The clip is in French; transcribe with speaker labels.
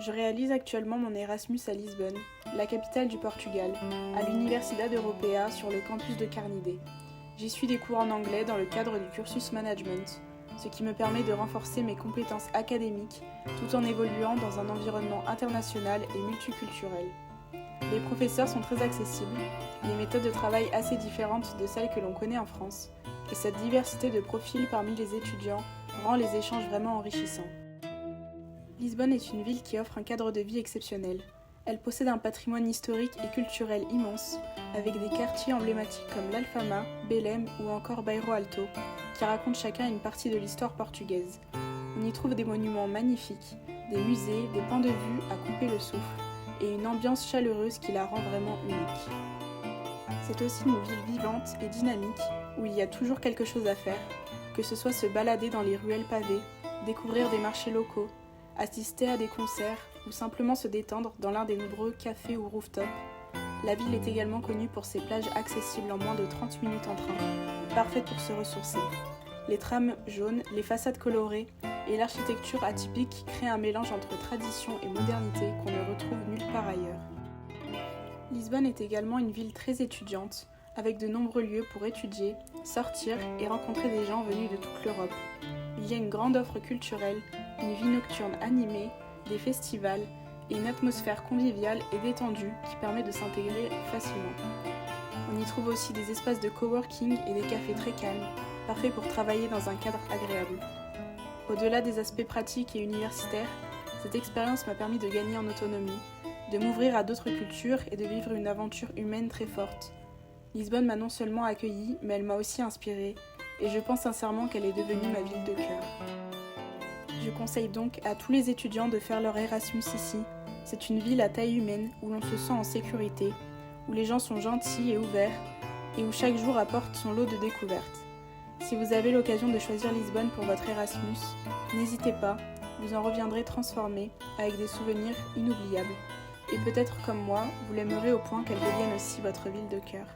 Speaker 1: Je réalise actuellement mon Erasmus à Lisbonne, la capitale du Portugal, à l'Universidade Europeia sur le campus de Carnide. J'y suis des cours en anglais dans le cadre du cursus management, ce qui me permet de renforcer mes compétences académiques tout en évoluant dans un environnement international et multiculturel. Les professeurs sont très accessibles, les méthodes de travail assez différentes de celles que l'on connaît en France, et cette diversité de profils parmi les étudiants rend les échanges vraiment enrichissants. Lisbonne est une ville qui offre un cadre de vie exceptionnel. Elle possède un patrimoine historique et culturel immense, avec des quartiers emblématiques comme l'Alfama, Belém ou encore Bairro Alto, qui racontent chacun une partie de l'histoire portugaise. On y trouve des monuments magnifiques, des musées, des points de vue à couper le souffle, et une ambiance chaleureuse qui la rend vraiment unique. C'est aussi une ville vivante et dynamique, où il y a toujours quelque chose à faire, que ce soit se balader dans les ruelles pavées, découvrir des marchés locaux, assister à des concerts ou simplement se détendre dans l'un des nombreux cafés ou rooftops. La ville est également connue pour ses plages accessibles en moins de 30 minutes en train, parfaites pour se ressourcer. Les trams jaunes, les façades colorées et l'architecture atypique créent un mélange entre tradition et modernité qu'on ne retrouve nulle part ailleurs. Lisbonne est également une ville très étudiante, avec de nombreux lieux pour étudier, sortir et rencontrer des gens venus de toute l'Europe. Il y a une grande offre culturelle, une vie nocturne animée, des festivals et une atmosphère conviviale et détendue qui permet de s'intégrer facilement. On y trouve aussi des espaces de coworking et des cafés très calmes, parfaits pour travailler dans un cadre agréable. Au-delà des aspects pratiques et universitaires, cette expérience m'a permis de gagner en autonomie, de m'ouvrir à d'autres cultures et de vivre une aventure humaine très forte. Lisbonne m'a non seulement accueillie, mais elle m'a aussi inspirée, et je pense sincèrement qu'elle est devenue ma ville de cœur. Je conseille donc à tous les étudiants de faire leur Erasmus ici. C'est une ville à taille humaine, où l'on se sent en sécurité, où les gens sont gentils et ouverts, et où chaque jour apporte son lot de découvertes. Si vous avez l'occasion de choisir Lisbonne pour votre Erasmus, n'hésitez pas, vous en reviendrez transformé, avec des souvenirs inoubliables. Et peut-être comme moi, vous l'aimerez au point qu'elle devienne aussi votre ville de cœur.